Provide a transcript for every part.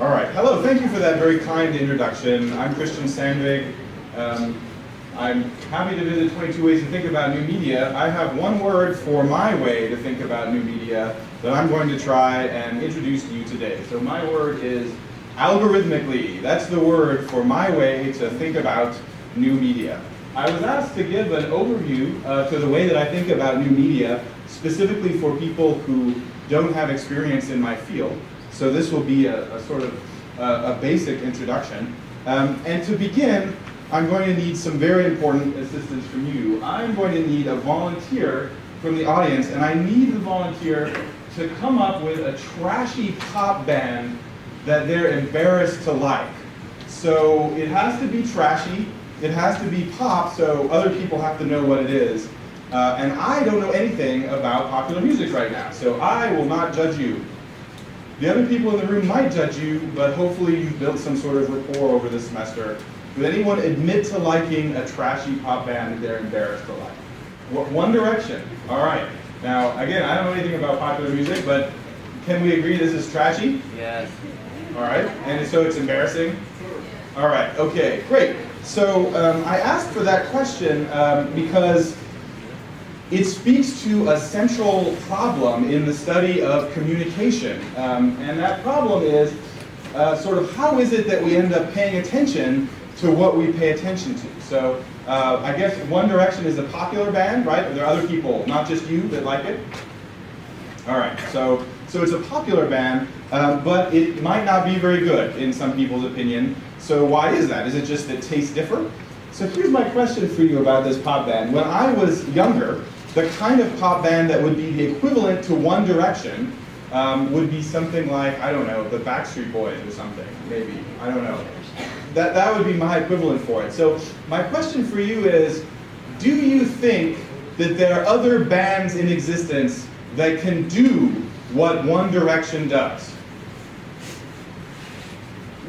All right, hello, thank you for that very kind introduction. I'm Christian Sandvig. I'm happy to visit 22 Ways to Think About New Media. I have one word for my way to think about new media that I'm going to try and introduce to you today. So my word is algorithmically. That's the word for my way to think about new media. I was asked to give an overview to the way that I think about new media, specifically for people who don't have experience in my field. So this will be a sort of a basic introduction. And to begin, I'm going to need some very important assistance from you. I'm going to need a volunteer from the audience, and I need the volunteer to come up with a trashy pop band that they're embarrassed to like. So it has to be trashy, it has to be pop, so other people have to know what it is. And I don't know anything about popular music right now, so I will not judge you. The other people in the room might judge you, but hopefully you've built some sort of rapport over the semester. Would anyone admit to liking a trashy pop band that they're embarrassed to like? One Direction. All right. Now, again, I don't know anything about popular music, but can we agree this is trashy? Yes. All right. And so it's embarrassing? All right. Okay, great. So I asked for that question because it speaks to a central problem in the study of communication. And that problem is sort of how is it that we end up paying attention to what we pay attention to. So I guess One Direction is a popular band, right? Are there other people, not just you, that like it? All right, so it's a popular band, but it might not be very good in some people's opinion. So why is that? Is it just that tastes differ? So here's my question for you about this pop band. When I was younger, the kind of pop band that would be the equivalent to One Direction would be something like, I don't know, the Backstreet Boys or something, maybe, I don't know. That would be my equivalent for it. So my question for you is, do you think that there are other bands in existence that can do what One Direction does?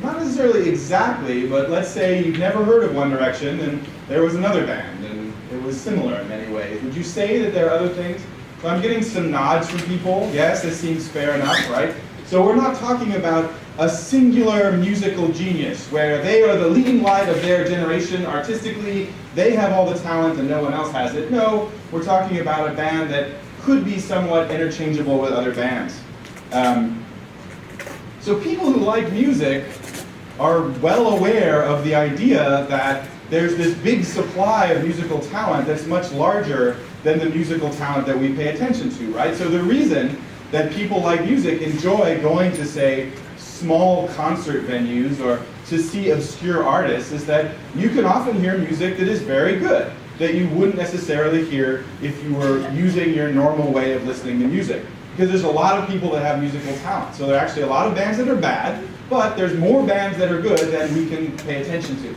Not necessarily exactly, but let's say you've never heard of One Direction and there was another band and it was similar in many ways. Would you say that there are other things? So I'm getting some nods from people. Yes, this seems fair enough, right? So we're not talking about a singular musical genius where they are the leading light of their generation artistically, they have all the talent and no one else has it. No, we're talking about a band that could be somewhat interchangeable with other bands. So people who like music are well aware of the idea that there's this big supply of musical talent that's much larger than the musical talent that we pay attention to, right? So the reason that people like music enjoy going to, say, small concert venues or to see obscure artists is that you can often hear music that is very good, that you wouldn't necessarily hear if you were using your normal way of listening to music. Because there's a lot of people that have musical talent. So there are actually a lot of bands that are bad, but there's more bands that are good than we can pay attention to.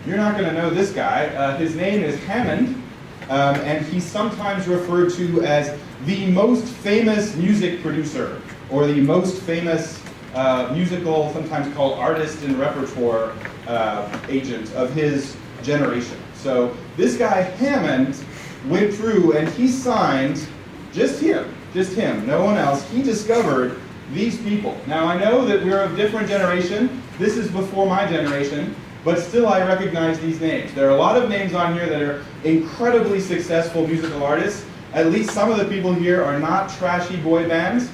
You're not going to know this guy. His name is Hammond, and he's sometimes referred to as the most famous music producer, or the most famous musical, sometimes called artist and repertoire agent of his generation. So this guy Hammond went through and he signed just him, no one else. He discovered these people. Now I know that we're of different generation. This is before my generation, but still I recognize these names. There are a lot of names on here that are incredibly successful musical artists. At least some of the people here are not trashy boy bands,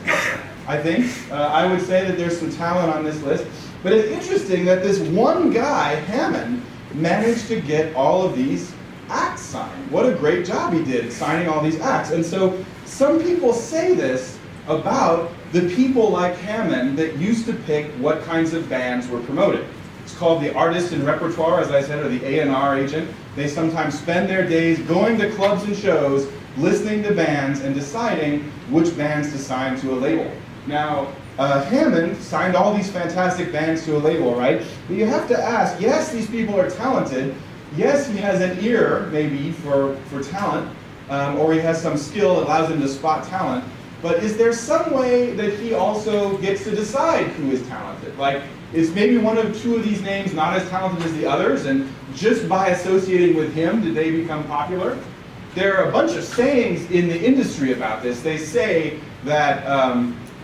I think. I would say that there's some talent on this list. But it's interesting that this one guy, Hammond, managed to get all of these acts signed. What a great job he did signing all these acts. And so some people say this about the people like Hammond that used to pick what kinds of bands were promoted. It's called the artist and repertoire, as I said, or the A&R agent. They sometimes spend their days going to clubs and shows, listening to bands, and deciding which bands to sign to a label. Now, Hammond signed all these fantastic bands to a label, right? But you have to ask, yes, these people are talented. Yes, he has an ear, maybe, for talent, or he has some skill that allows him to spot talent. But is there some way that he also gets to decide who is talented? Like, is maybe one of two of these names not as talented as the others, and just by associating with him, did they become popular? There are a bunch of sayings in the industry about this. They say that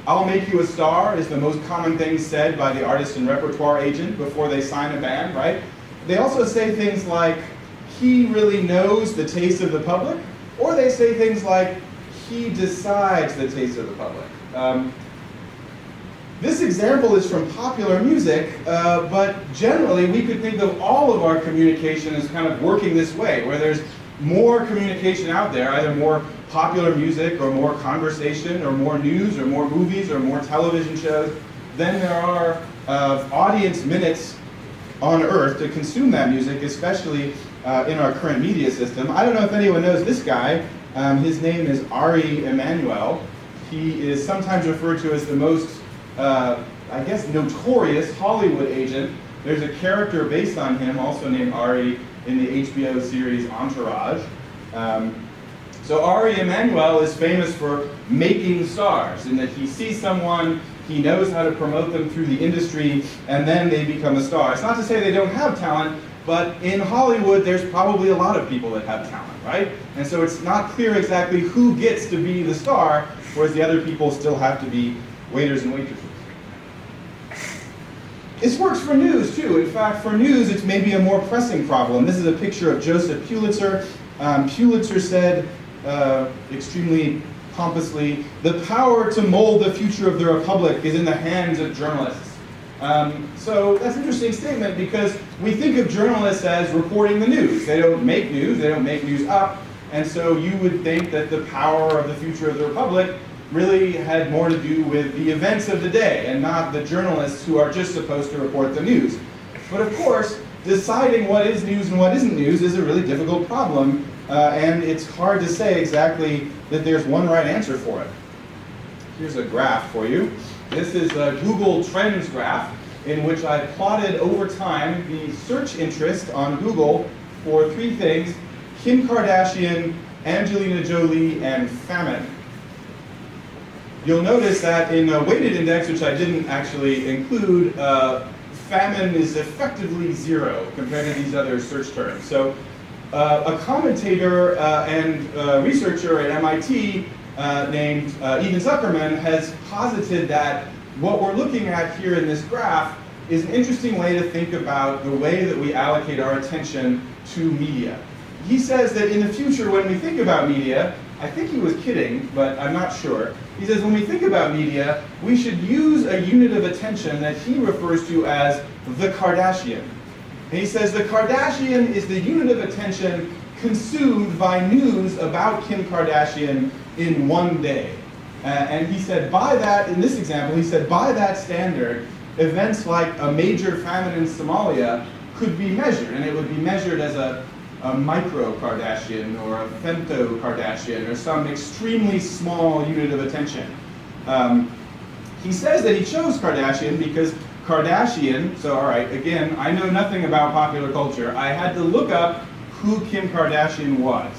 "I'll make you a star" is the most common thing said by the artist and repertoire agent before they sign a band, right? They also say things like, "He really knows the taste of the public," or they say things like, "He decides the taste of the public." This example is from popular music, but generally we could think of all of our communication as kind of working this way, where there's more communication out there, either more popular music or more conversation or more news or more movies or more television shows, than there are audience minutes on Earth to consume that music, especially in our current media system. I don't know if anyone knows this guy. His name is Ari Emanuel. He is sometimes referred to as the most I guess, notorious Hollywood agent. There's a character based on him, also named Ari, in the HBO series Entourage. So Ari Emanuel is famous for making stars, in that he sees someone, he knows how to promote them through the industry, and then they become a star. It's not to say they don't have talent, but in Hollywood there's probably a lot of people that have talent, right? And so it's not clear exactly who gets to be the star, whereas the other people still have to be waiters and waitresses. This works for news too. In fact, for news, it's maybe a more pressing problem. This is a picture of Joseph Pulitzer. Pulitzer said, extremely pompously, "The power to mold the future of the Republic is in the hands of journalists." So that's an interesting statement, because we think of journalists as reporting the news. They don't make news up, and so you would think that the power of the future of the Republic really had more to do with the events of the day and not the journalists who are just supposed to report the news. But of course, deciding what is news and what isn't news is a really difficult problem, and it's hard to say exactly that there's one right answer for it. Here's a graph for you. This is a Google Trends graph in which I plotted over time the search interest on Google for three things: Kim Kardashian, Angelina Jolie, and famine. You'll notice that in a weighted index, which I didn't actually include, famine is effectively 0 compared to these other search terms. So a commentator and researcher at MIT named Ethan Zuckerman has posited that what we're looking at here in this graph is an interesting way to think about the way that we allocate our attention to media. He says that in the future, when we think about media, I think he was kidding, but I'm not sure. He says when we think about media, we should use a unit of attention that he refers to as the Kardashian. And he says the Kardashian is the unit of attention consumed by news about Kim Kardashian in one day. And he said by that, in this example, he said by that standard, events like a major famine in Somalia could be measured, and it would be measured as a micro Kardashian or a femto Kardashian or some extremely small unit of attention. He says that he chose Kardashian because Kardashian, so all right, again, I know nothing about popular culture. I had to look up who Kim Kardashian was.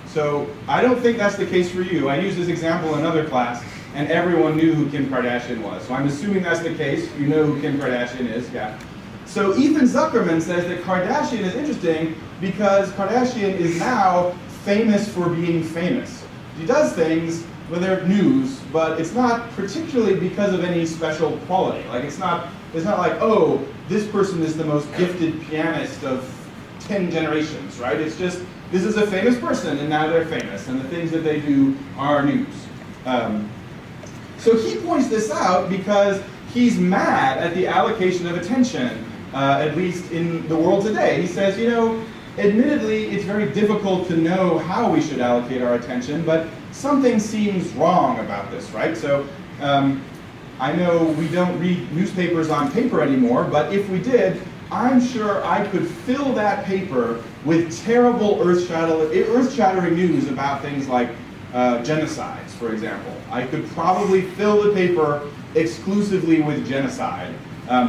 So I don't think that's the case for you. I used this example in another class, and everyone knew who Kim Kardashian was. So I'm assuming that's the case. You know who Kim Kardashian is, yeah. So Ethan Zuckerman says that Kardashian is interesting because Kardashian is now famous for being famous. She does things where they're news, but it's not particularly because of any special quality. Like it's not like, oh, this person is the most gifted pianist of 10 generations, right? It's just, this is a famous person and now they're famous and the things that they do are news. So he points this out because he's mad at the allocation of attention, at least in the world today. He says, you know, admittedly, it's very difficult to know how we should allocate our attention, but something seems wrong about this, right? So I know we don't read newspapers on paper anymore, but if we did, I'm sure I could fill that paper with terrible earth-shattering news about things like genocides, for example. I could probably fill the paper exclusively with genocide.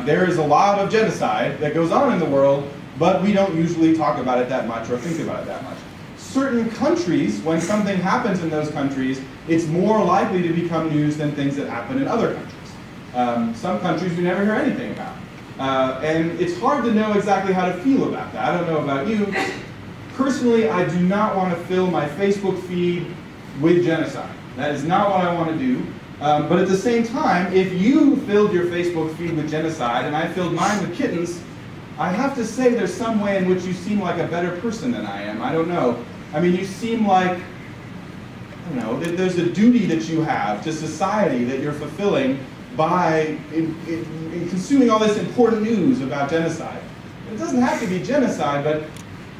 There is a lot of genocide that goes on in the world, but we don't usually talk about it that much or think about it that much. Certain countries, when something happens in those countries, it's more likely to become news than things that happen in other countries. Some countries we never hear anything about. And it's hard to know exactly how to feel about that. I don't know about you. Personally, I do not want to fill my Facebook feed with genocide. That is not what I want to do. But at the same time, if you filled your Facebook feed with genocide and I filled mine with kittens, I have to say there's some way in which you seem like a better person than I am. I don't know. I mean, you seem like, I don't know, there's a duty that you have to society that you're fulfilling by in consuming all this important news about genocide. It doesn't have to be genocide, but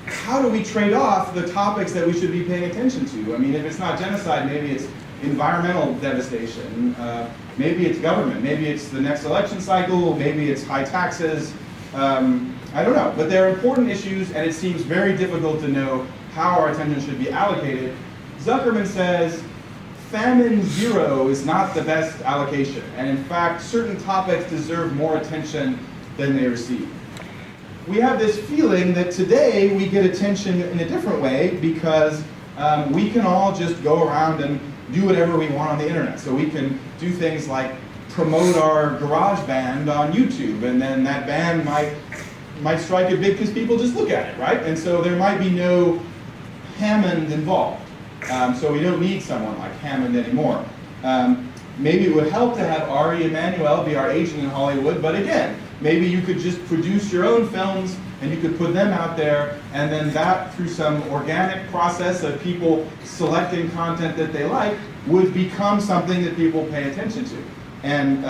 how do we trade off the topics that we should be paying attention to? I mean, if it's not genocide, maybe it's environmental devastation, maybe it's government, maybe it's the next election cycle, maybe it's high taxes. I don't know, but they're important issues, and it seems very difficult to know how our attention should be allocated. Zuckerman says famine zero is not the best allocation, and in fact, certain topics deserve more attention than they receive. We have this feeling that today we get attention in a different way because we can all just go around and do whatever we want on the internet. So we can do things like promote our garage band on YouTube, and then that band might strike it big because people just look at it, right? And so there might be no Hammond involved. So we don't need someone like Hammond anymore. Maybe it would help to have Ari Emanuel be our agent in Hollywood, but again, maybe you could just produce your own films and you could put them out there, and then that, through some organic process of people selecting content that they like, would become something that people pay attention to. And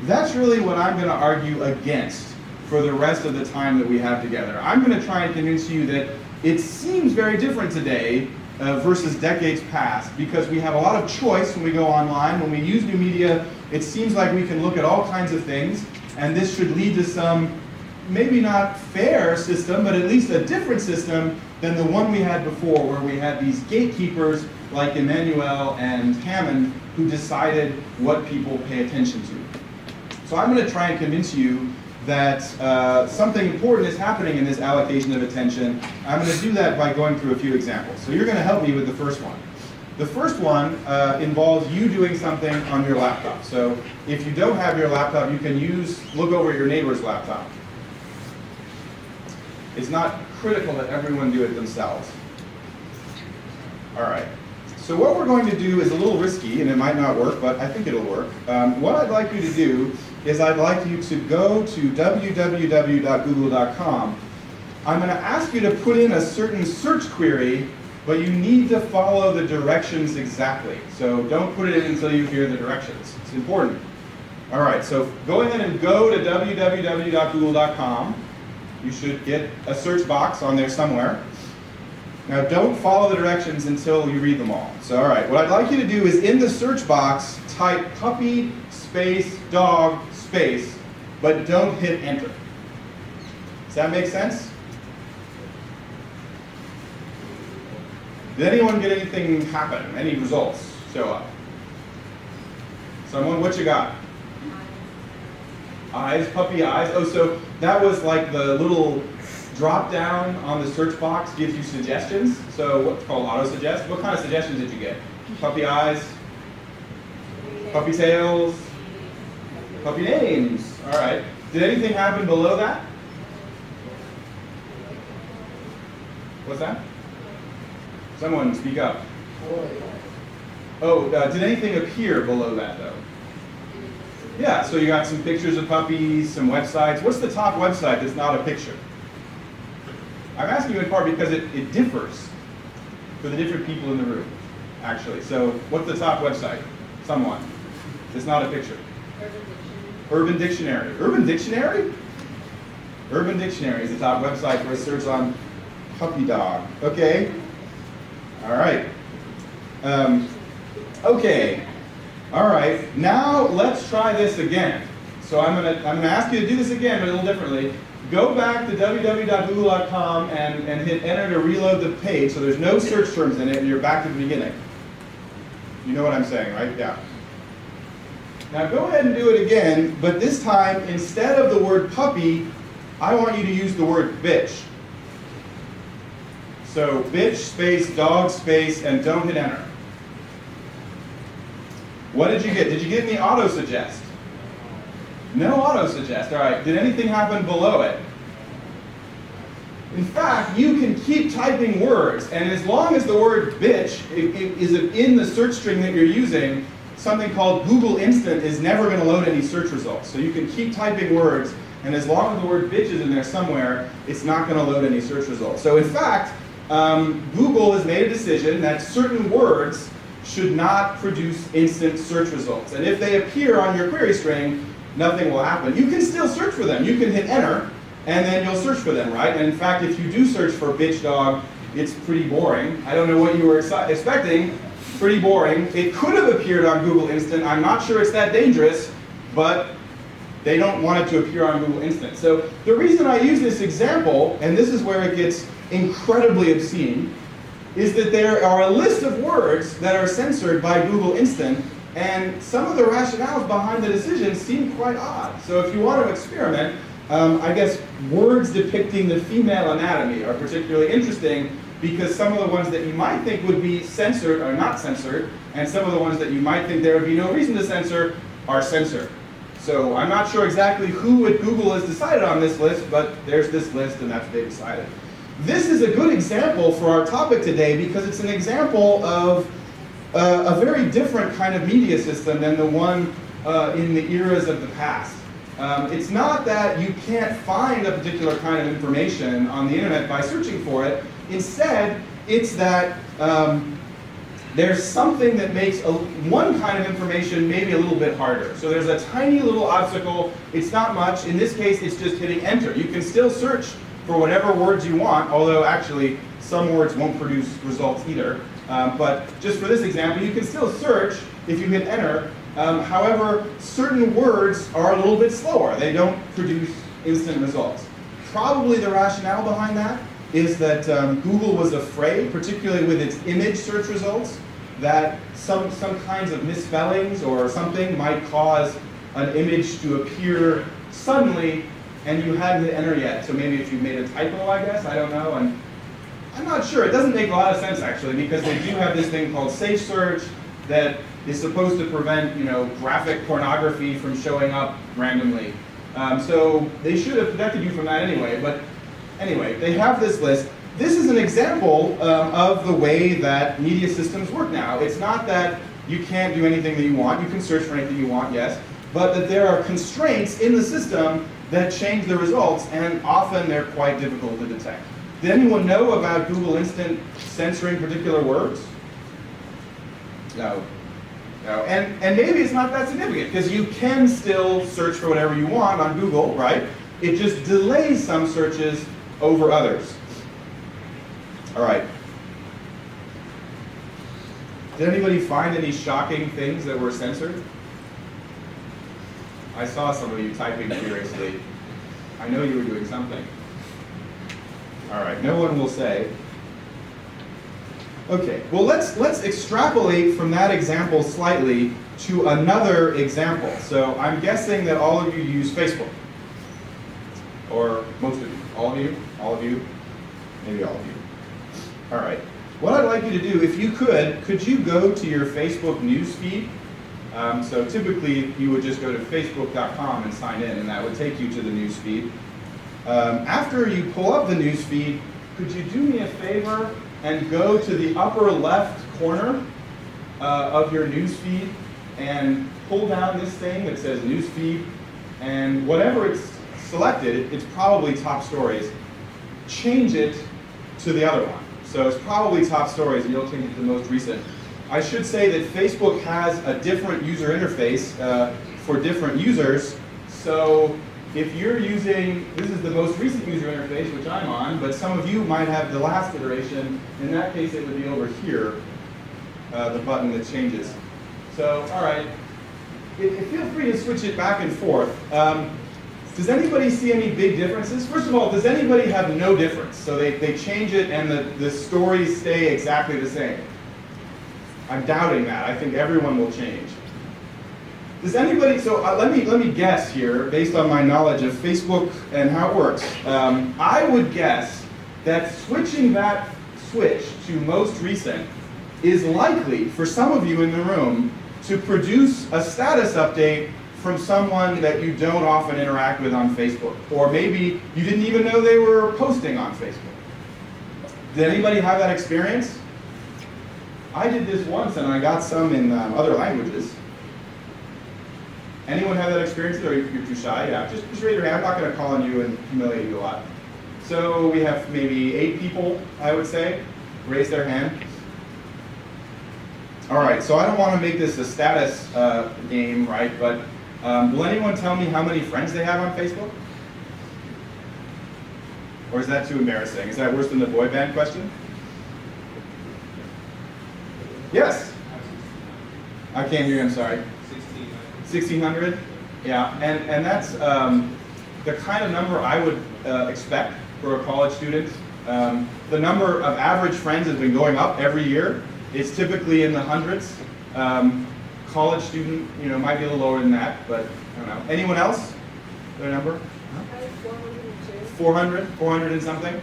that's really what I'm going to argue against for the rest of the time that we have together. I'm going to try and convince you that it seems very different today versus decades past, because we have a lot of choice when we go online. When we use new media, it seems like we can look at all kinds of things, and this should lead to some, maybe not fair system, but at least a different system than the one we had before, where we had these gatekeepers like Emmanuel and Hammond who decided what people pay attention to. So I'm going to try and convince you that something important is happening in this allocation of attention. I'm going to do that by going through a few examples. So you're going to help me with the first one. The first one involves you doing something on your laptop. So if you don't have your laptop, you can look over your neighbor's laptop. It's not critical that everyone do it themselves. All right. So what we're going to do is a little risky, and it might not work, but I think it'll work. What I'd like you to do is I'd like you to go to www.google.com. I'm going to ask you to put in a certain search query, but you need to follow the directions exactly. So don't put it in until you hear the directions. It's important. All right, so go ahead and go to www.google.com. You should get a search box on there somewhere. Now don't follow the directions until you read them all. So all right, what I'd like you to do is in the search box, type puppy space dog space, but don't hit enter. Does that make sense? Did anyone get anything happen? Any results show up? Someone, what you got? Eyes, puppy eyes. Oh, so that was like the little drop down on the search box gives you suggestions. So what's called auto suggest. What kind of suggestions did you get? Puppy eyes, puppy tails, puppy names. All right. Did anything happen below that? What's that? Someone speak up. Oh, did anything appear below that though? Yeah, so you got some pictures of puppies, some websites. What's the top website that's not a picture? I'm asking you in part because it differs for the different people in the room, actually. So what's the top website? Someone. It's not a picture. Urban Dictionary. Urban Dictionary? Urban Dictionary is the top website for a search on puppy dog. Okay. All right. Okay. All right. Now let's try this again. So I'm gonna ask you to do this again, but a little differently. Go back to www.google.com and hit enter to reload the page. So there's no search terms in it, and you're back to the beginning. You know what I'm saying, right? Yeah. Now go ahead and do it again, but this time, instead of the word puppy, I want you to use the word bitch. So bitch space, dog space, and don't hit enter. What did you get? Did you get any auto-suggest? No auto-suggest. All right. Did anything happen below it? In fact, you can keep typing words, and as long as the word bitch is in the search string that you're using, something called Google Instant is never going to load any search results. So you can keep typing words, and as long as the word bitch is in there somewhere, it's not going to load any search results. So in fact, Google has made a decision that certain words should not produce instant search results. And if they appear on your query string, nothing will happen. You can still search for them. You can hit enter, and then you'll search for them, right? And in fact, if you do search for bitch dog, it's pretty boring. I don't know what you were expecting. Pretty boring. It could have appeared on Google Instant. I'm not sure it's that dangerous, but they don't want it to appear on Google Instant. So the reason I use this example, and this is where it gets incredibly obscene, is that there are a list of words that are censored by Google Instant, and some of the rationales behind the decision seem quite odd. So if you want to experiment, I guess words depicting the female anatomy are particularly interesting, because some of the ones that you might think would be censored are not censored, and some of the ones that you might think there would be no reason to censor are censored. So I'm not sure exactly who at Google has decided on this list, but there's this list and that's what they decided. This is a good example for our topic today because it's an example of a very different kind of media system than the one in the eras of the past. It's not that you can't find a particular kind of information on the internet by searching for it. Instead, it's that there's something that makes one kind of information maybe a little bit harder. So there's a tiny little obstacle. It's not much. In this case, it's just hitting enter. You can still search for whatever words you want, although actually some words won't produce results either. But just for this example, you can still search if you hit enter. However, certain words are a little bit slower. They don't produce instant results. Probably the rationale behind that is that Google was afraid, particularly with its image search results, that some kinds of misspellings or something might cause an image to appear suddenly and you hadn't hit enter yet. So maybe if you made a typo, I guess, I don't know. And I'm not sure. It doesn't make a lot of sense, actually, because they do have this thing called safe search that is supposed to prevent, graphic pornography from showing up randomly. So they should have protected you from that anyway. But anyway, they have this list. This is an example of the way that media systems work now. It's not that you can't do anything that you want. You can search for anything you want, yes. But that there are constraints in the system that change the results, and often they're quite difficult to detect. Did anyone know about Google Instant censoring particular words? No. No. And maybe it's not that significant, because you can still search for whatever you want on Google, right? It just delays some searches over others. All right. Did anybody find any shocking things that were censored? I saw some of you typing furiously. I know you were doing something. All right, no one will say. Okay, well let's extrapolate from that example slightly to another example. So I'm guessing that all of you use Facebook. Or most of you. All of you, maybe all of you. All right, what I'd like you to do, if you could you go to your Facebook news feed? So typically you would just go to facebook.com and sign in, and that would take you to the news feed. After you pull up the news feed, could you do me a favor and go to the upper left corner of your news feed and pull down this thing that says news feed, and whatever it's selected, it's probably top stories, change it to the other one. So it's probably top stories, and you'll change it to the most recent. I should say that Facebook has a different user interface for different users. So if you're using, this is the most recent user interface, which I'm on, but some of you might have the last iteration. In that case, it would be over here, the button that changes. So, all right, feel free to switch it back and forth. Does anybody see any big differences? First of all, does anybody have no difference? So they change it and the stories stay exactly the same. I'm doubting that. I think everyone will change. Does anybody, so let me guess here, based on my knowledge of Facebook and how it works. I would guess that switching that switch to most recent is likely, for some of you in the room, to produce a status update from someone that you don't often interact with on Facebook. Or maybe you didn't even know they were posting on Facebook. Did anybody have that experience? I did this once, and I got some in other languages. Anyone have that experience, or you're too shy? Yeah, just raise your hand. I'm not going to call on you and humiliate you a lot. So we have maybe 8 people, I would say, raise their hand. All right, so I don't want to make this a status game, right? But will anyone tell me how many friends they have on Facebook? Or is that too embarrassing? Is that worse than the boy band question? Yes? I can't hear you, I'm sorry. 1,600? Yeah, and that's the kind of number I would expect for a college student. The number of average friends has been going up every year. It's typically in the hundreds. College student, might be a little lower than that, but I don't know. Anyone else? Their number? 400? 400 and something?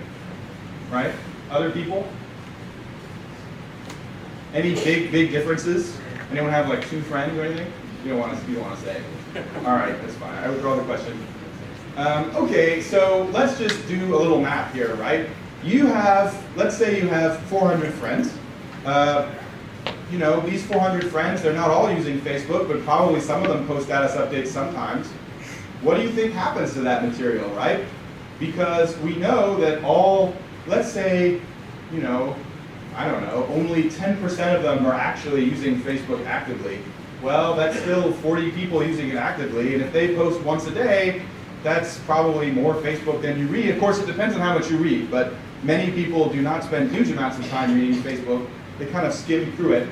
Right? Other people? Any big differences? Anyone have like 2 friends or anything? You don't want to say. All right, that's fine. I withdraw the question. Okay, so let's just do a little math here, right? Let's say you have 400 friends. These 400 friends, they're not all using Facebook, but probably some of them post status updates sometimes. What do you think happens to that material, right? Because we know that let's say, I don't know, only 10% of them are actually using Facebook actively. Well, that's still 40 people using it actively, and if they post once a day, that's probably more Facebook than you read. Of course, it depends on how much you read, but many people do not spend huge amounts of time reading Facebook. They kind of skim through it.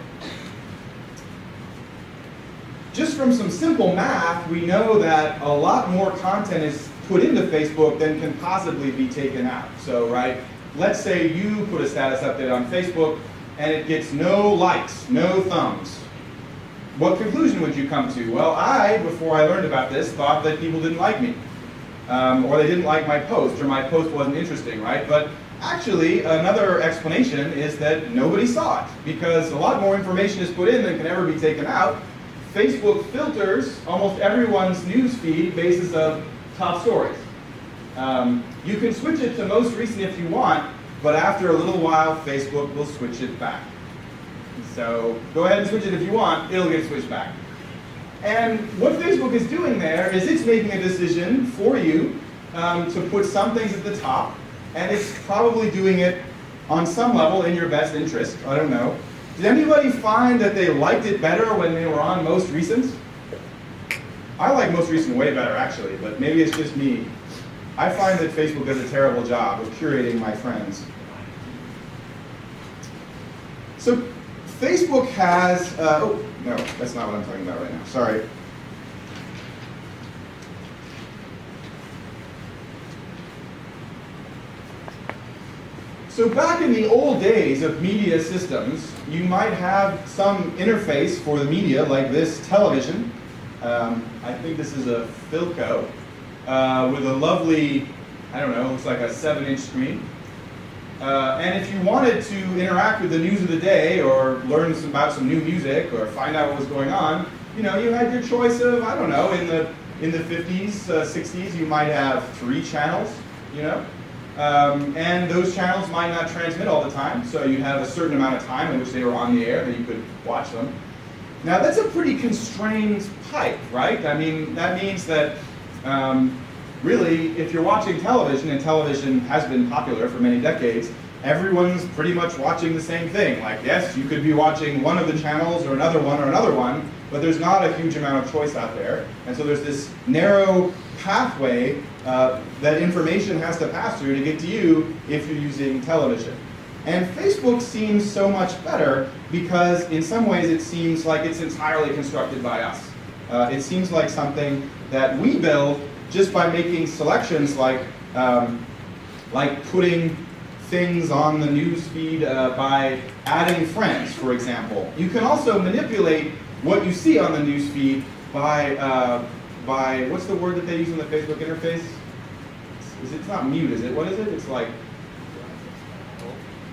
Just from some simple math, we know that a lot more content is put into Facebook than can possibly be taken out. So, right, let's say you put a status update on Facebook and it gets no likes, no thumbs. What conclusion would you come to? Well, before I learned about this, thought that people didn't like me. Or they didn't like my post, or my post wasn't interesting, right? But actually, another explanation is that nobody saw it, because a lot more information is put in than can ever be taken out. Facebook filters almost everyone's news feed basis of top stories. You can switch it to most recent if you want, but after a little while, Facebook will switch it back. So go ahead and switch it if you want, it'll get switched back. And what Facebook is doing there is it's making a decision for you to put some things at the top, and it's probably doing it on some level in your best interest. I don't know. Did anybody find that they liked it better when they were on most recent? I like most recent way better, actually, but maybe it's just me. I find that Facebook does a terrible job of curating my friends. So Facebook has, oh, no, that's not what I'm talking about right now, sorry. So back in the old days of media systems, you might have some interface for the media, like this television. I think this is a Philco, with a lovely, I don't know, looks like a 7-inch screen. And if you wanted to interact with the news of the day, or learn about some new music, or find out what was going on, you had your choice of, I don't know, in the 50s, 60s, you might have 3 channels, and those channels might not transmit all the time, so you'd have a certain amount of time in which they were on the air that you could watch them. Now that's a pretty constrained pipe, right? I mean, that means that really, if you're watching television, and television has been popular for many decades, everyone's pretty much watching the same thing. Like, yes, you could be watching one of the channels or another one, but there's not a huge amount of choice out there. And so there's this narrow pathway that information has to pass through to get to you if you're using television. And Facebook seems so much better because in some ways it seems like it's entirely constructed by us. It seems like something that we build just by making selections like putting things on the news feed by adding friends, for example. You can also manipulate what you see on the news feed by what's the word that they use in the Facebook interface? It's not mute, is it? What is it? It's like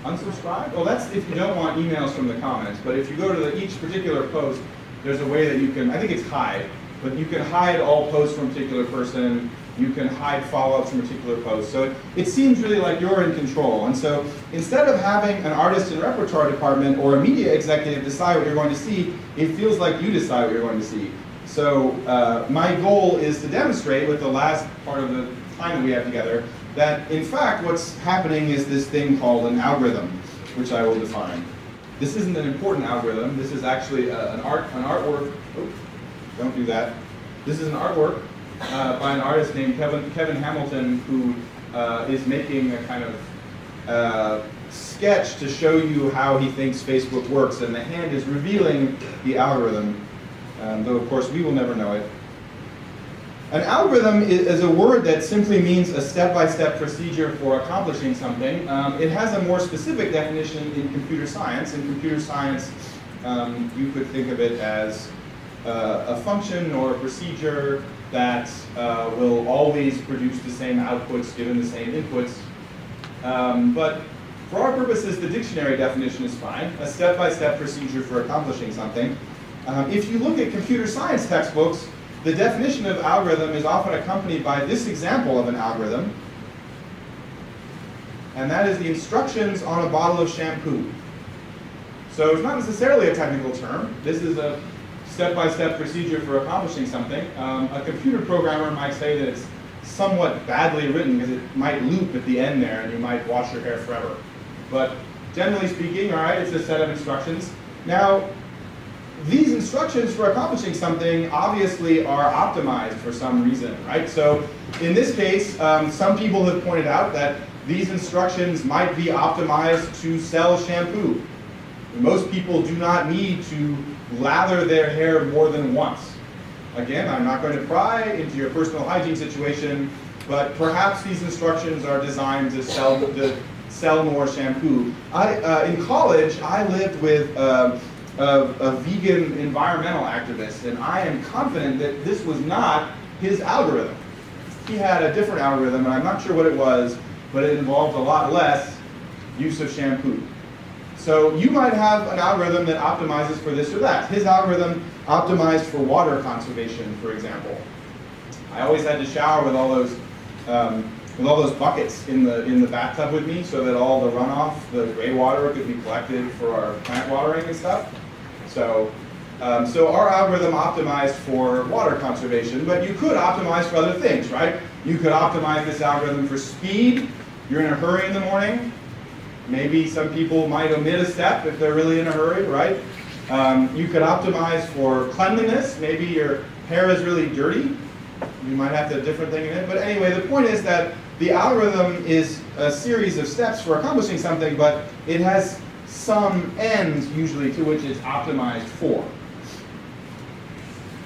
unsubscribe? Well, that's if you don't want emails from the comments, but if you go to each particular post, there's a way that you can, I think it's hide, but you can hide all posts from a particular person, you can hide follow-ups from a particular post. So it seems really like you're in control. And so instead of having an artist and repertoire department or a media executive decide what you're going to see, it feels like you decide what you're going to see. So my goal is to demonstrate with the last part of the time that we have together that in fact what's happening is this thing called an algorithm, which I will define. This isn't an important algorithm. This is actually an artwork. Oh, don't do that. This is an artwork by an artist named Kevin Hamilton, who is making a kind of sketch to show you how he thinks Facebook works, and the hand is revealing the algorithm, though of course we will never know it. An algorithm is a word that simply means a step-by-step procedure for accomplishing something. It has a more specific definition in computer science. In computer science, you could think of it as a function or a procedure that will always produce the same outputs given the same inputs. But for our purposes, the dictionary definition is fine, a step-by-step procedure for accomplishing something. If you look at computer science textbooks, the definition of algorithm is often accompanied by this example of an algorithm, and that is the instructions on a bottle of shampoo. So it's not necessarily a technical term. This is a step-by-step procedure for accomplishing something. A computer programmer might say that it's somewhat badly written because it might loop at the end there and you might wash your hair forever. But generally speaking, all right, it's a set of instructions. Now, these instructions for accomplishing something obviously are optimized for some reason, right? So in this case, some people have pointed out that these instructions might be optimized to sell shampoo. Most people do not need to lather their hair more than once. Again, I'm not going to pry into your personal hygiene situation, but perhaps these instructions are designed to sell more shampoo. In college, I lived with a vegan environmental activist, and I am confident that this was not his algorithm. He had a different algorithm, and I'm not sure what it was, but it involved a lot less use of shampoo. So you might have an algorithm that optimizes for this or that. His algorithm optimized for water conservation, for example. I always had to shower with all those buckets in the bathtub with me, so that all the runoff, the gray water, could be collected for our plant watering and stuff. So our algorithm optimized for water conservation, but you could optimize for other things, right? You could optimize this algorithm for speed. You're in a hurry in the morning. Maybe some people might omit a step if they're really in a hurry, right? You could optimize for cleanliness. Maybe your hair is really dirty. You might have to have a different thing in it. But anyway, the point is that the algorithm is a series of steps for accomplishing something, but it has some end, usually, to which it's optimized for.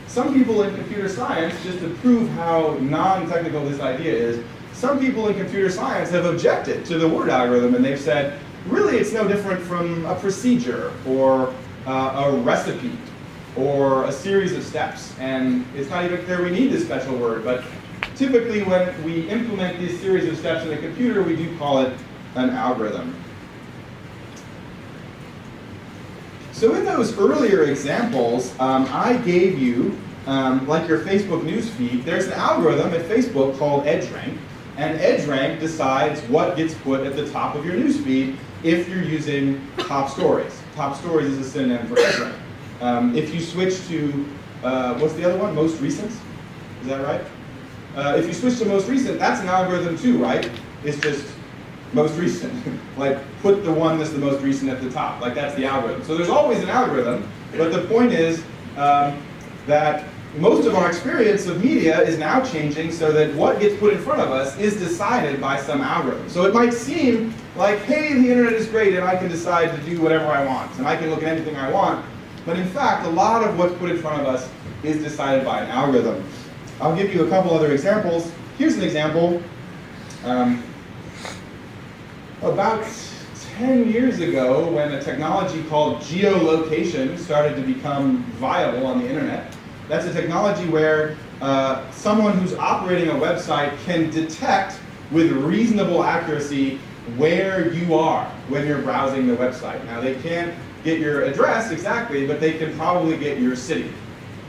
Some people in computer science, just to prove how non-technical this idea is, some people in computer science have objected to the word algorithm, and they've said, really, it's no different from a procedure or a recipe or a series of steps. And it's not even clear we need this special word, but typically when we implement these series of steps in a computer, we do call it an algorithm. So in those earlier examples, I gave you, like your Facebook news feed, there's an algorithm at Facebook called EdgeRank, and EdgeRank decides what gets put at the top of your news feed if you're using top stories. Top stories is a synonym for EdgeRank. If you switch to, what's the other one? Most recent? Is that right? If you switch to most recent, that's an algorithm too, right? It's just most recent. Like, put the one that's the most recent at the top. Like, that's the algorithm. So there's always an algorithm, but the point is that most of our experience of media is now changing so that what gets put in front of us is decided by some algorithm. So it might seem like, hey, the internet is great and I can decide to do whatever I want and I can look at anything I want. But in fact, a lot of what's put in front of us is decided by an algorithm. I'll give you a couple other examples. Here's an example. About 10 years ago, when a technology called geolocation started to become viable on the internet, that's a technology where someone who's operating a website can detect with reasonable accuracy where you are when you're browsing the website. Now, they can't get your address exactly, but they can probably get your city.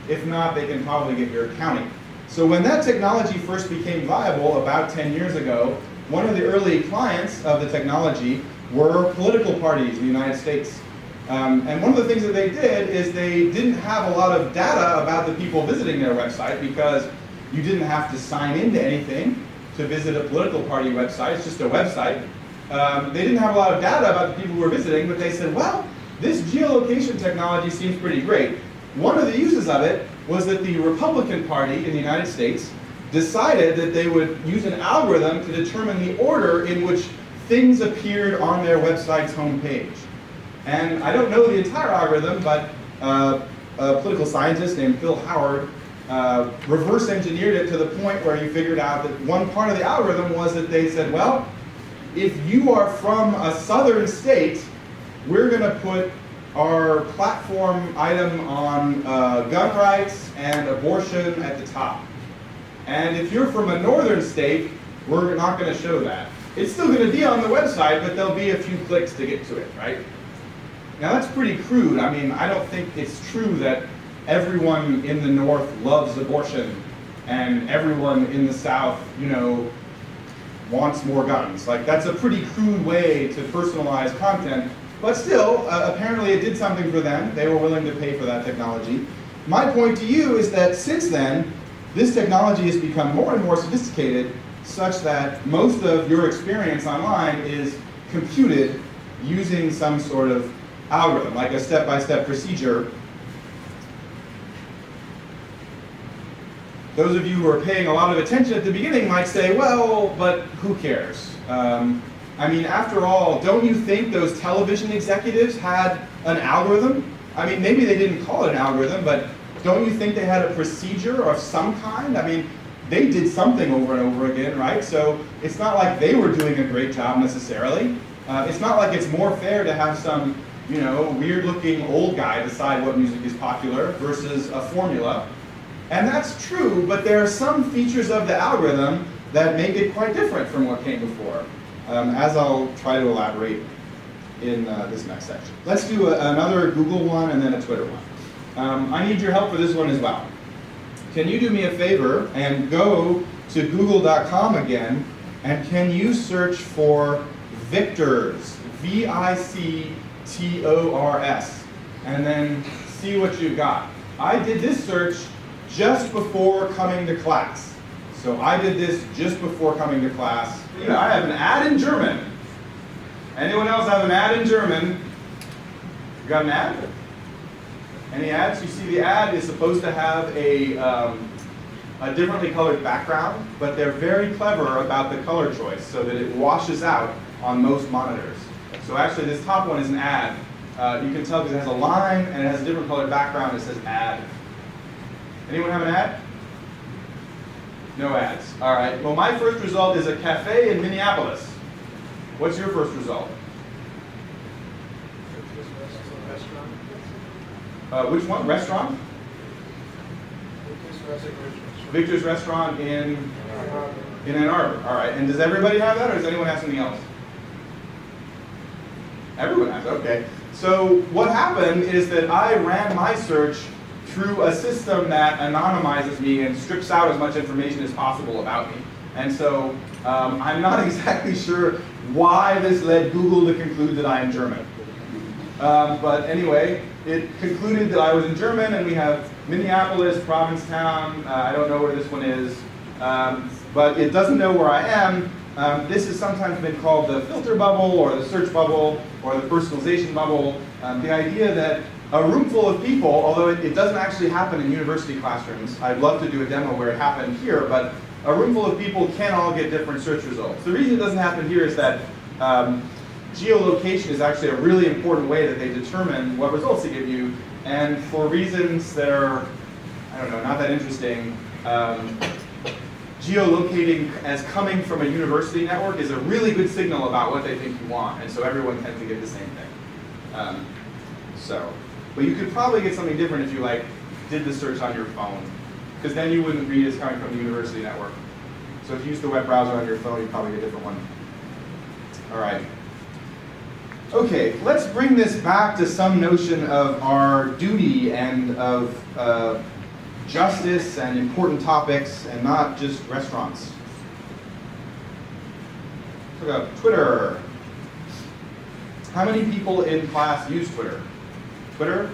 If not, they can probably get your county. So when that technology first became viable about 10 years ago, one of the early clients of the technology were political parties in the United States. And one of the things that they did is they didn't have a lot of data about the people visiting their website because you didn't have to sign into anything to visit a political party website. It's just a website. They didn't have a lot of data about the people who were visiting, but they said, well, this geolocation technology seems pretty great. One of the uses of it was that the Republican Party in the United States decided that they would use an algorithm to determine the order in which things appeared on their website's homepage. And I don't know the entire algorithm, but a political scientist named Phil Howard reverse engineered it to the point where he figured out that one part of the algorithm was that they said, well, if you are from a southern state, we're going to put our platform item on gun rights and abortion at the top. And if you're from a northern state, we're not going to show that. It's still going to be on the website, but there'll be a few clicks to get to it, right? Now that's pretty crude. I mean, I don't think it's true that everyone in the North loves abortion and everyone in the South, wants more guns. Like, that's a pretty crude way to personalize content, but still, apparently it did something for them. They were willing to pay for that technology. My point to you is that since then, this technology has become more and more sophisticated such that most of your experience online is computed using some sort of algorithm, like a step-by-step procedure. Those of you who are paying a lot of attention at the beginning might say, well, but who cares? I mean, after all, don't you think those television executives had an algorithm? I mean, maybe they didn't call it an algorithm, but don't you think they had a procedure of some kind? I mean, they did something over and over again, right? So it's not like they were doing a great job necessarily. It's not like it's more fair to have some, weird-looking old guy decide what music is popular versus a formula. And that's true, but there are some features of the algorithm that make it quite different from what came before, as I'll try to elaborate in this next section. Let's do another Google one and then a Twitter one. I need your help for this one as well. Can you do me a favor and go to google.com again, and can you search for Victors, Victors, and then see what you got. I did this search just before coming to class. So I did this just before coming to class. I have an ad in German. Anyone else have an ad in German? You got an ad? Any ads? You see, the ad is supposed to have a differently colored background, but they're very clever about the color choice so that it washes out on most monitors. So actually this top one is an ad. You can tell because it has a line and it has a different colored background. It says ad. Anyone have an ad? No ads. All right. Well, my first result is a cafe in Minneapolis. What's your first result? Which one? Restaurant? Victor's Restaurant in Ann Arbor. All right. And does everybody have that, or does anyone have something else? Everyone has. Okay. So what happened is that I ran my search through a system that anonymizes me and strips out as much information as possible about me. And so I'm not exactly sure why this led Google to conclude that I am German. But anyway, it concluded that I was in German, and we have Minneapolis, Provincetown. I don't know where this one is, but it doesn't know where I am. This has sometimes been called the filter bubble, or the search bubble, or the personalization bubble. The idea that a room full of people, although it doesn't actually happen in university classrooms. I'd love to do a demo where it happened here, but a room full of people can all get different search results. The reason it doesn't happen here is that geolocation is actually a really important way that they determine what results they give you, and for reasons that are, not that interesting, geolocating as coming from a university network is a really good signal about what they think you want, and so everyone tends to get the same thing. But you could probably get something different if you did the search on your phone, because then you wouldn't read as coming from the university network. So if you use the web browser on your phone, you'd probably get a different one. All right. Okay, let's bring this back to some notion of our duty and of justice and important topics, and not just restaurants. Let's look up Twitter. How many people in class use Twitter? Twitter.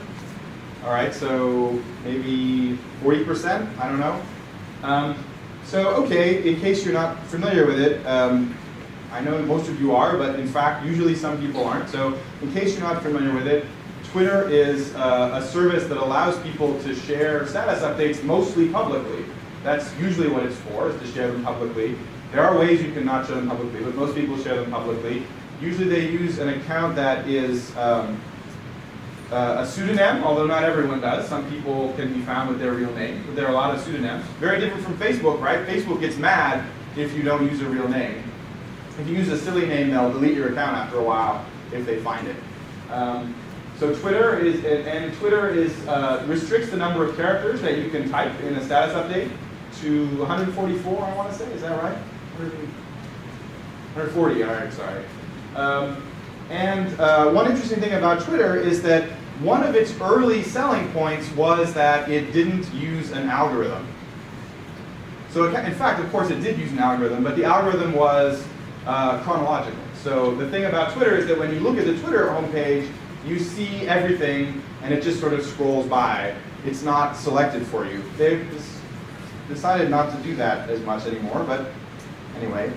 All right, so maybe 40%, I don't know. So okay, in case you're not familiar with it, I know most of you are, but in fact, usually some people aren't. So in case you're not familiar with it, Twitter is a service that allows people to share status updates mostly publicly. That's usually what it's for, is to share them publicly. There are ways you can not share them publicly, but most people share them publicly. Usually they use an account that is a pseudonym, although not everyone does. Some people can be found with their real name, but there are a lot of pseudonyms. Very different from Facebook, right? Facebook gets mad if you don't use a real name. If you use a silly name, they'll delete your account after a while if they find it. So Twitter restricts the number of characters that you can type in a status update to 144, I want to say. Is that right? 140, all right, sorry. One interesting thing about Twitter is that one of its early selling points was that it didn't use an algorithm. So in fact, of course, it did use an algorithm, but the algorithm was chronological. So the thing about Twitter is that when you look at the Twitter homepage, you see everything, and it just sort of scrolls by. It's not selected for you. They've decided not to do that as much anymore, but anyway.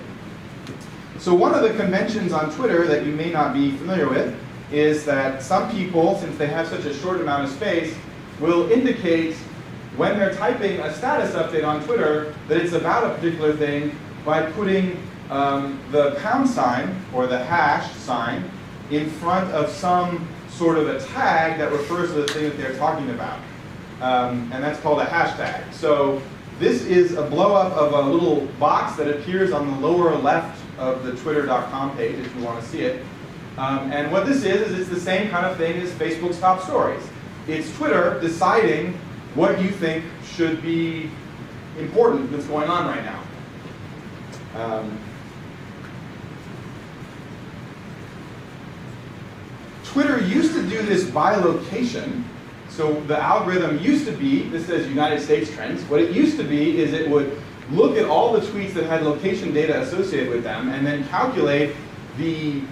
So one of the conventions on Twitter that you may not be familiar with is that some people, since they have such a short amount of space, will indicate when they're typing a status update on Twitter that it's about a particular thing by putting the pound sign or the hash sign in front of some sort of a tag that refers to the thing that they're talking about. And that's called a hashtag. So this is a blow up of a little box that appears on the lower left of the twitter.com page if you want to see it. And what this is it's the same kind of thing as Facebook's top stories. It's Twitter deciding what you think should be important that's going on right now. Twitter used to do this by location. So the algorithm used to be, this says United States trends, what it used to be is it would look at all the tweets that had location data associated with them and then calculate the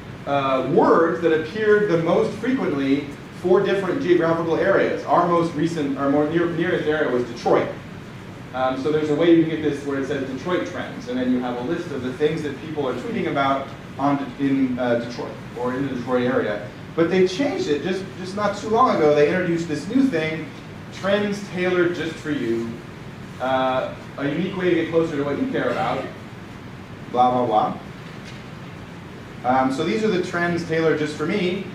words that appeared the most frequently for different geographical areas. Our most recent, our nearest area was Detroit. So there's a way you can get this where it says Detroit trends, and then you have a list of the things that people are tweeting about in Detroit or in the Detroit area. But they changed it just not too long ago. They introduced this new thing, trends tailored just for you, a unique way to get closer to what you care about, blah, blah, blah. So these are the trends tailored just for me.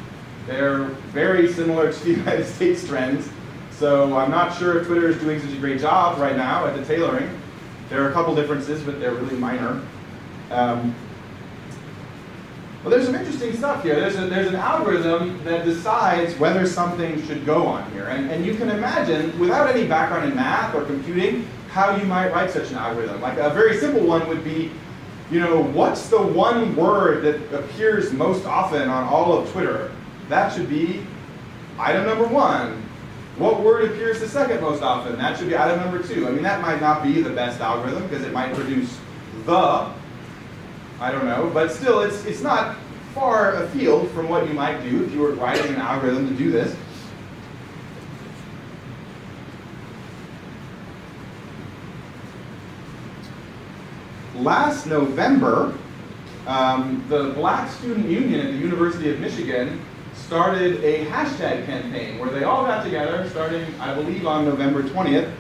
They're very similar to the United States trends. So I'm not sure if Twitter is doing such a great job right now at the tailoring. There are a couple differences, but they're really minor. Well, there's some interesting stuff here. There's an algorithm that decides whether something should go on here. And you can imagine, without any background in math or computing, how you might write such an algorithm. Like a very simple one would be, what's the one word that appears most often on all of Twitter? That should be item number 1. What word appears the second most often? That should be item number 2. I mean, that might not be the best algorithm because it might produce I don't know, but still it's not far afield from what you might do if you were writing an algorithm to do this. Last November, the Black Student Union at the University of Michigan started a hashtag campaign where they all got together starting, I believe, on November 20th,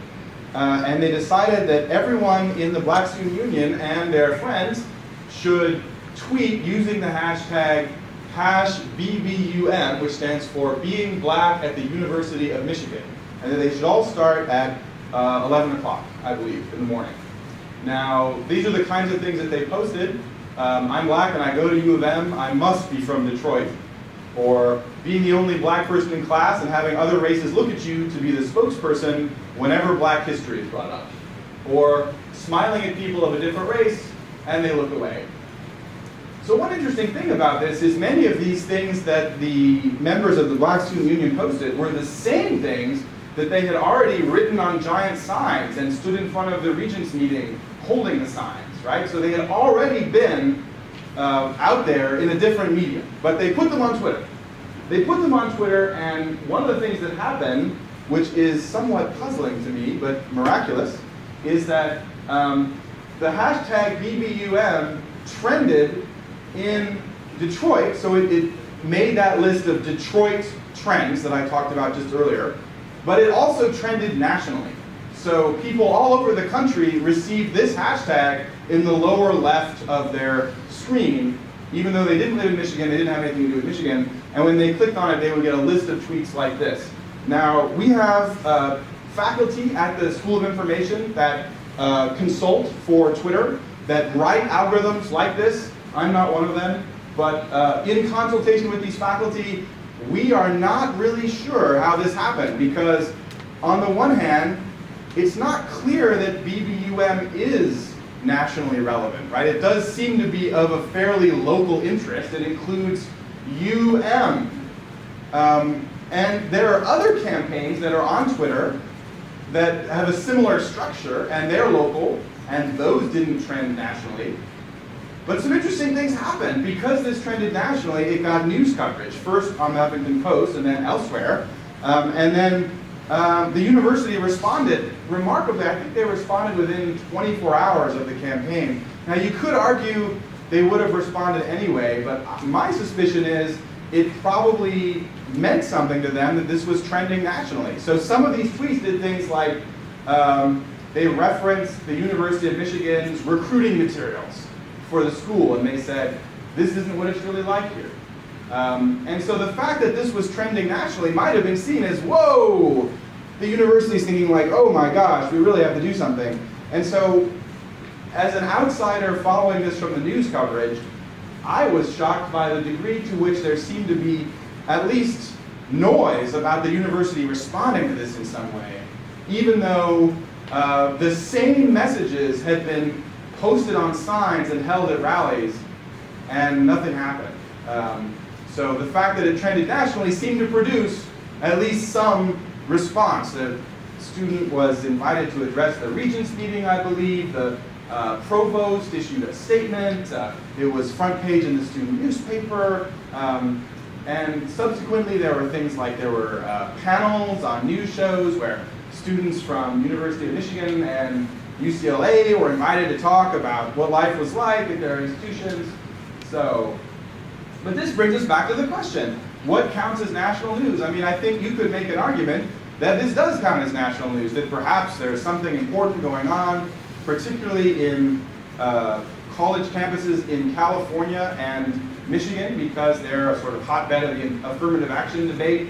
and they decided that everyone in the Black Student Union and their friends should tweet using the hashtag #BBUM, which stands for Being Black at the University of Michigan. And that they should all start at 11 o'clock, I believe, in the morning. Now, these are the kinds of things that they posted. I'm black and I go to U of M, I must be from Detroit. Or being the only black person in class and having other races look at you to be the spokesperson whenever black history is brought up. Or smiling at people of a different race and they look away. So one interesting thing about this is many of these things that the members of the Black Student Union posted were the same things that they had already written on giant signs and stood in front of the regents meeting holding the signs, right? So they had already been out there in a different medium, but they put them on Twitter. they put them on Twitter, and one of the things that happened, which is somewhat puzzling to me, but miraculous, is that the hashtag BBUM trended in Detroit, so it made that list of Detroit trends that I talked about just earlier, but it also trended nationally. So people all over the country received this hashtag in the lower left of their screen, even though they didn't live in Michigan, they didn't have anything to do with Michigan, and when they clicked on it, they would get a list of tweets like this. Now, we have faculty at the School of Information that consult for Twitter, that write algorithms like this. I'm not one of them, but in consultation with these faculty, we are not really sure how this happened, because on the one hand, it's not clear that BBUM is nationally relevant, right? It does seem to be of a fairly local interest. It includes UM. And there are other campaigns that are on Twitter that have a similar structure, and they're local, and those didn't trend nationally. But some interesting things happened. Because this trended nationally, it got news coverage, first on the Huffington Post and then elsewhere. And then the university responded remarkably. I think they responded within 24 hours of the campaign. Now, you could argue they would have responded anyway, but my suspicion is it probably meant something to them that this was trending nationally. So some of these tweets did things like they referenced the University of Michigan's recruiting materials for the school, and they said, this isn't what it's really like here. And so the fact that this was trending nationally might have been seen as, whoa, the university's thinking like, oh my gosh, we really have to do something. And so as an outsider following this from the news coverage, I was shocked by the degree to which there seemed to be at least noise about the university responding to this in some way, even though the same messages had been posted on signs and held at rallies, and nothing happened. So the fact that it trended nationally seemed to produce at least some response. The student was invited to address the regents meeting, I believe. The provost issued a statement. It was front page in the student newspaper. And subsequently, there were things like there were panels on news shows where students from University of Michigan and UCLA were invited to talk about what life was like at their institutions. So, but this brings us back to the question, what counts as national news? I mean, I think you could make an argument that this does count as national news, that perhaps there's something important going on, particularly in college campuses in California and Michigan, because they're a sort of hotbed of the affirmative action debate,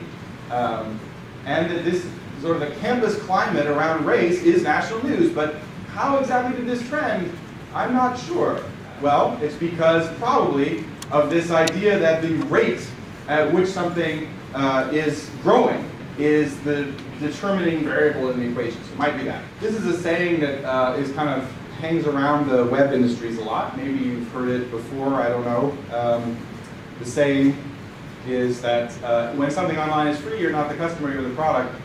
and that this sort of the campus climate around race is national news. But how exactly did this trend? I'm not sure. Well, it's because probably of this idea that the rate at which something is growing is the determining variable in the equation. So it might be that. This is a saying that is kind of hangs around the web industries a lot. Maybe you've heard it before, I don't know. The saying is that when something online is free, you're not the customer, you're the product.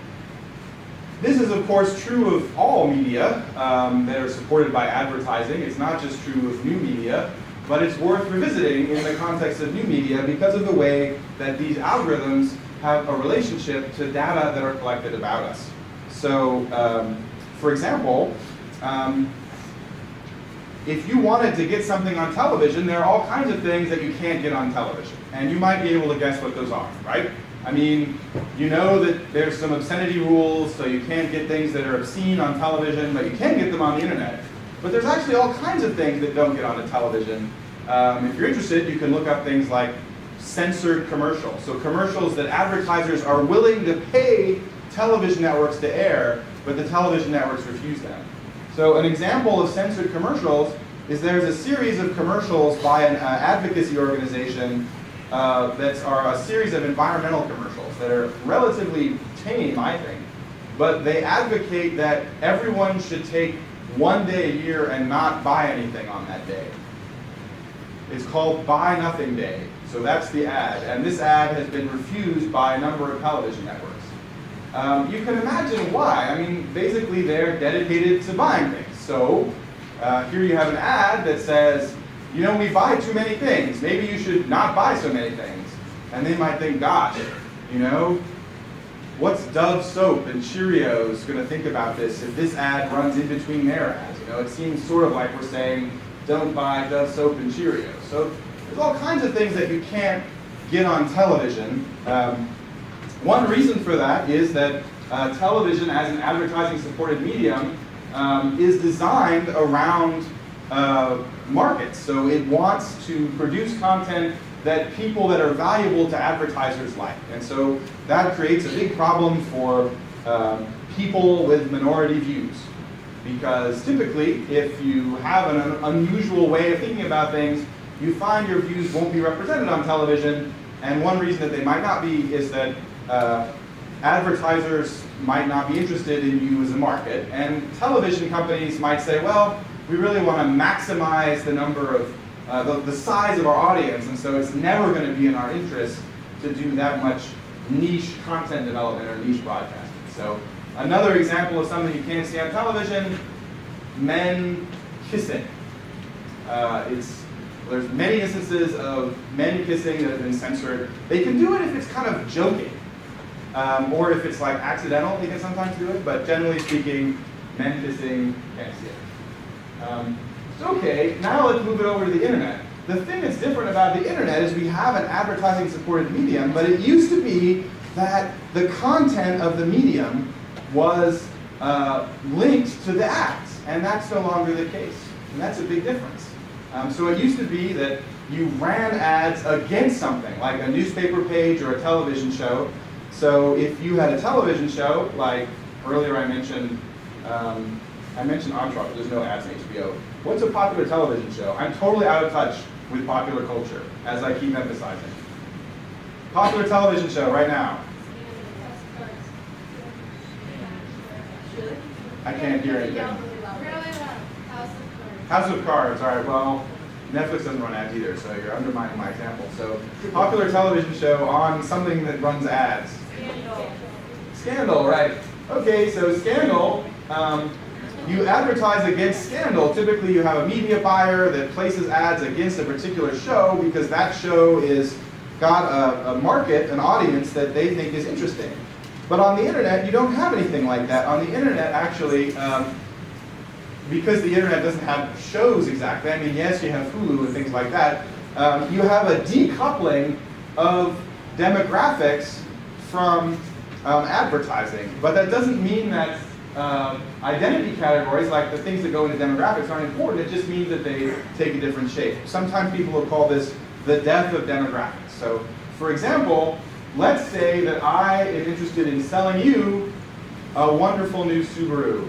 This is, of course, true of all media that are supported by advertising. It's not just true of new media, but it's worth revisiting in the context of new media because of the way that these algorithms have a relationship to data that are collected about us. So, for example, if you wanted to get something on television, there are all kinds of things that you can't get on television. And you might be able to guess what those are, right? I mean, you know that there's some obscenity rules, so you can't get things that are obscene on television, but you can get them on the internet. But there's actually all kinds of things that don't get onto television. If you're interested, you can look up things like censored commercials. So commercials that advertisers are willing to pay television networks to air, but the television networks refuse them. So an example of censored commercials is there's a series of commercials by an advocacy organization that are a series of environmental commercials that are relatively tame, I think, but they advocate that everyone should take one day a year and not buy anything on that day. It's called Buy Nothing Day. So that's the ad, and this ad has been refused by a number of television networks. You can imagine why. I mean, basically they're dedicated to buying things. So here you have an ad that says, you know, we buy too many things. Maybe you should not buy so many things. And they might think, gosh, you know, what's Dove soap and Cheerios going to think about this if this ad runs in between their ads? You know, it seems sort of like we're saying, don't buy Dove soap and Cheerios. So there's all kinds of things that you can't get on television. One reason for that is that television as an advertising-supported medium is designed around markets. So it wants to produce content that people that are valuable to advertisers like. And so that creates a big problem for people with minority views. Because typically, if you have an unusual way of thinking about things, you find your views won't be represented on television. And one reason that they might not be is that advertisers might not be interested in you as a market. And television companies might say, well, we really want to maximize the number of the size of our audience, and so it's never going to be in our interest to do that much niche content development or niche broadcasting. So another example of something you can't see on television, men kissing. There's many instances of men kissing that have been censored. They can do it if it's kind of joking, or if it's like accidental, they can sometimes do it, but generally speaking, men kissing, can't see it. Okay, now let's move it over to the internet. The thing that's different about the internet is we have an advertising-supported medium, but it used to be that the content of the medium was linked to the ads, and that's no longer the case, and that's a big difference. So it used to be that you ran ads against something, like a newspaper page or a television show. So if you had a television show, like earlier I mentioned Entourage, there's no ads in HBO. What's a popular television show? I'm totally out of touch with popular culture, as I keep emphasizing. Popular television show right now. I can't hear anything. House of Cards, all right, well, Netflix doesn't run ads either, so you're undermining my example. So, popular television show on something that runs ads. Scandal, right. Okay, so Scandal, you advertise against Scandal. Typically you have a media buyer that places ads against a particular show because that show is got a market, an audience that they think is interesting. But on the internet, you don't have anything like that. On the internet, actually, because the internet doesn't have shows exactly, I mean, yes, you have Hulu and things like that, you have a decoupling of demographics from advertising. But that doesn't mean that identity categories, like the things that go into demographics, aren't important. It just means that they take a different shape. Sometimes people will call this the death of demographics. So, for example, let's say that I am interested in selling you a wonderful new Subaru.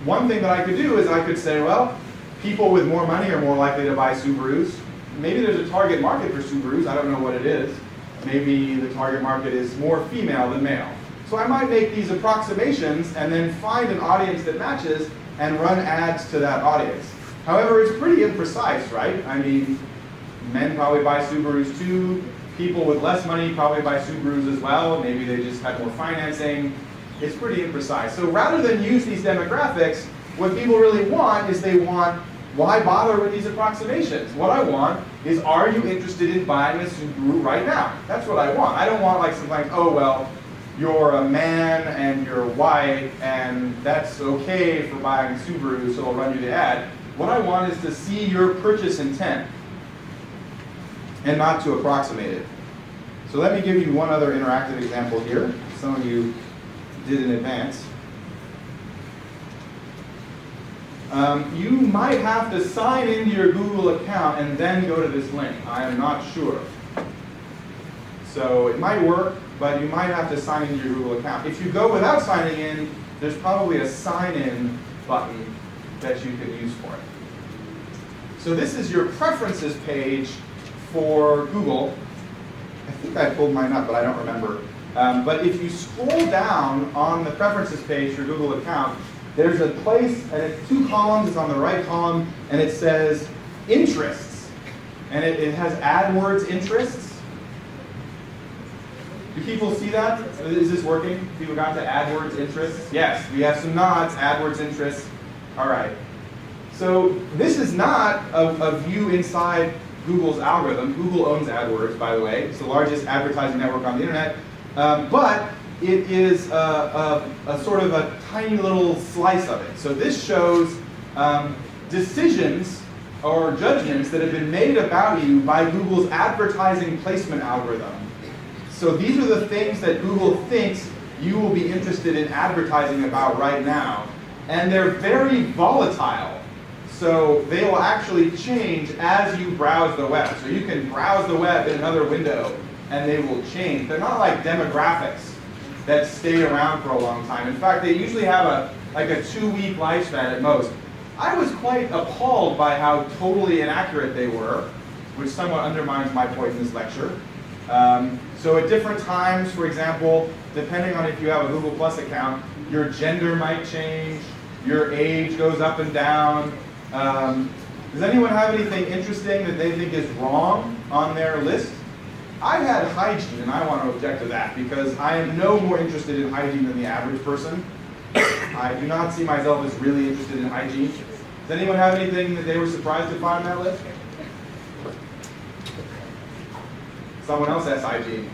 One thing that I could do is I could say, well, people with more money are more likely to buy Subarus. Maybe there's a target market for Subarus. I don't know what it is. Maybe the target market is more female than male. So I might make these approximations and then find an audience that matches and run ads to that audience. However, it's pretty imprecise, right? I mean, men probably buy Subarus too. People with less money probably buy Subarus as well. Maybe they just have more financing. It's pretty imprecise. So rather than use these demographics, what people really want is they want, why bother with these approximations? What I want is, are you interested in buying a Subaru right now? That's what I want. I don't want like something like, oh, well, you're a man and you're white and that's okay for buying a Subaru, so I'll run you the ad. What I want is to see your purchase intent and not to approximate it. So let me give you one other interactive example here. Some of you did in advance. You might have to sign into your Google account and then go to this link. I am not sure. So it might work, but you might have to sign into your Google account. If you go without signing in, there's probably a sign-in button that you can use for it. So this is your preferences page for Google. I think I pulled mine up, but I don't remember. But if you scroll down on the preferences page for Google account, there's a place, and it's two columns. It's on the right column, and it says interests. And it has AdWords interests. Do people see that? Is this working? People got to AdWords interests? Yes, we have some nods, AdWords interests. All right. So this is not a view inside Google's algorithm. Google owns AdWords, by the way. It's the largest advertising network on the internet. But it is a sort of a tiny little slice of it. So this shows decisions or judgments that have been made about you by Google's advertising placement algorithm. So these are the things that Google thinks you will be interested in advertising about right now. And they're very volatile. So they will actually change as you browse the web. So you can browse the web in another window and they will change. They're not like demographics that stay around for a long time. In fact, they usually have like a 2-week lifespan at most. I was quite appalled by how totally inaccurate they were, which somewhat undermines my point in this lecture. So at different times, for example, depending on if you have a Google Plus account, your gender might change, your age goes up and down. Does anyone have anything interesting that they think is wrong on their list? I had hygiene, and I want to object to that because I am no more interested in hygiene than the average person. I do not see myself as really interested in hygiene. Does anyone have anything that they were surprised to find on that list? Someone else has hygiene.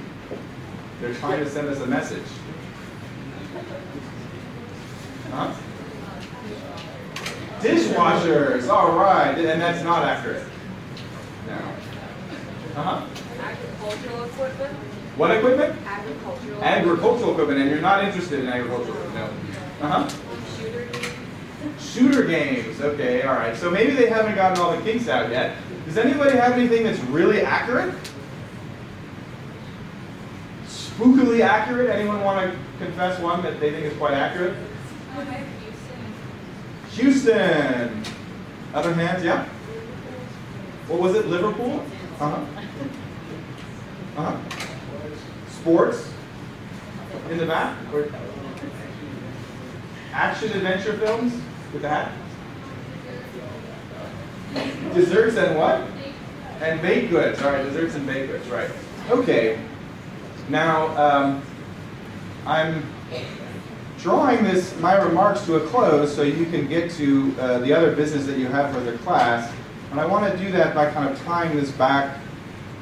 They're trying to send us a message. Huh? Dishwashers, all right, and that's not accurate. No. Uh-huh. Agricultural equipment. What equipment? Agricultural. Agricultural equipment, and you're not interested in agricultural equipment. No. Uh-huh. Shooter games. Shooter games, okay, all right. So maybe they haven't gotten all the kinks out yet. Does anybody have anything that's really accurate? Spookily accurate? Anyone want to confess one that they think is quite accurate? Houston. Other hands, yeah? What was it, Liverpool? Uh-huh. Uh-huh. Sports? In the back? Or action adventure films? With the hat? Desserts and what? And baked goods. All right, desserts and baked goods, right. Okay. Now, I'm drawing my remarks to a close so you can get to the other business that you have for the class. And I want to do that by kind of tying this back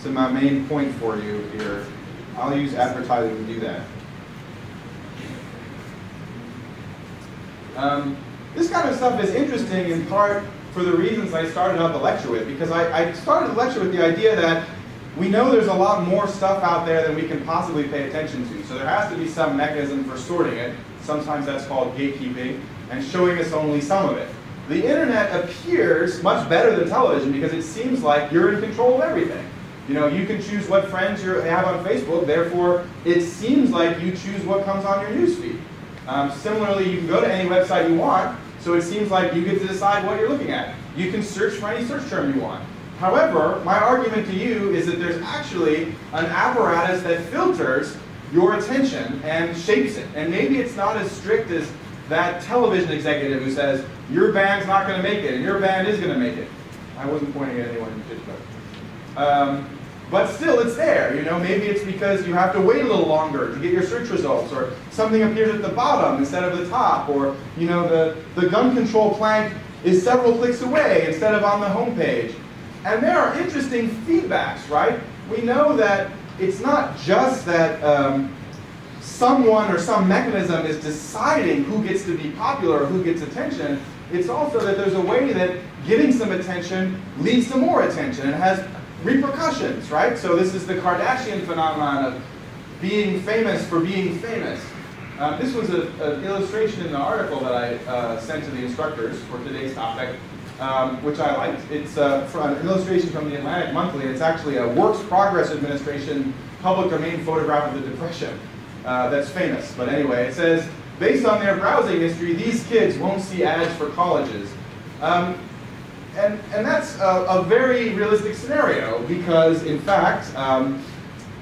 to my main point for you here. I'll use advertising to do that. This kind of stuff is interesting in part for the reasons I started out the lecture with, because I started the lecture with the idea that we know there's a lot more stuff out there than we can possibly pay attention to. So there has to be some mechanism for sorting it. Sometimes that's called gatekeeping, and showing us only some of it. The internet appears much better than television because it seems like you're in control of everything. You know, you can choose what friends you have on Facebook, therefore it seems like you choose what comes on your newsfeed. Similarly, you can go to any website you want, so it seems like you get to decide what you're looking at. You can search for any search term you want. However, my argument to you is that there's actually an apparatus that filters your attention and shapes it. And maybe it's not as strict as that television executive who says, your band's not going to make it, and your band is going to make it. I wasn't pointing at anyone in particular. But still, it's there. You know, maybe it's because you have to wait a little longer to get your search results, or something appears at the bottom instead of the top, or you know, the gun control plank is several clicks away instead of on the home page. And there are interesting feedbacks, right? We know that it's not just that someone or some mechanism is deciding who gets to be popular or who gets attention. It's also that there's a way that getting some attention leads to more attention and has repercussions, right? So this is the Kardashian phenomenon of being famous for being famous. This was an illustration in the article that I sent to the instructors for today's topic, which I liked. It's from an illustration from the Atlantic Monthly. It's actually a Works Progress Administration public domain photograph of the Depression that's famous. But anyway, it says, based on their browsing history, these kids won't see ads for colleges. And that's a very realistic scenario because, in fact,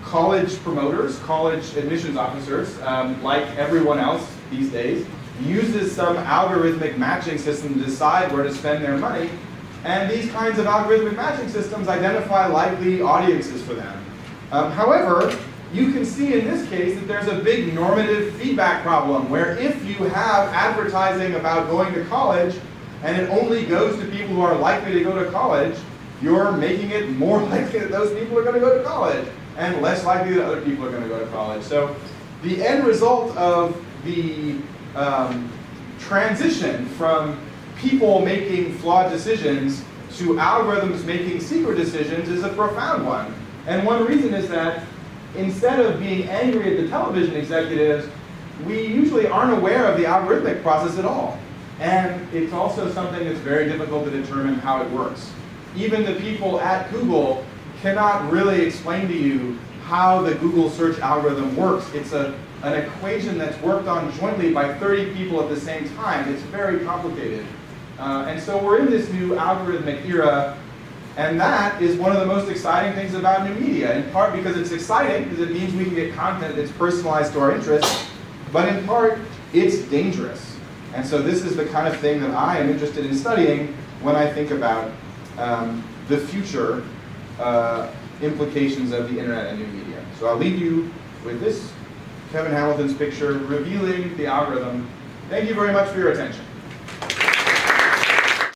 college promoters, college admissions officers, like everyone else these days, uses some algorithmic matching system to decide where to spend their money. And these kinds of algorithmic matching systems identify likely audiences for them. However, you can see in this case that there's a big normative feedback problem where if you have advertising about going to college and it only goes to people who are likely to go to college, you're making it more likely that those people are going to go to college, and less likely that other people are going to go to college. So the end result of the transition from people making flawed decisions to algorithms making secret decisions is a profound one. And one reason is that instead of being angry at the television executives, we usually aren't aware of the algorithmic process at all. And it's also something that's very difficult to determine how it works. Even the people at Google cannot really explain to you how the Google search algorithm works. It's an equation that's worked on jointly by 30 people at the same time. It's very complicated. And so we're in this new algorithmic era, and that is one of the most exciting things about new media, in part because it's exciting, because it means we can get content that's personalized to our interests, but in part, it's dangerous. And so this is the kind of thing that I am interested in studying when I think about the future implications of the internet and new media. So I'll leave you with this Kevin Hamilton's picture revealing the algorithm. Thank you very much for your attention.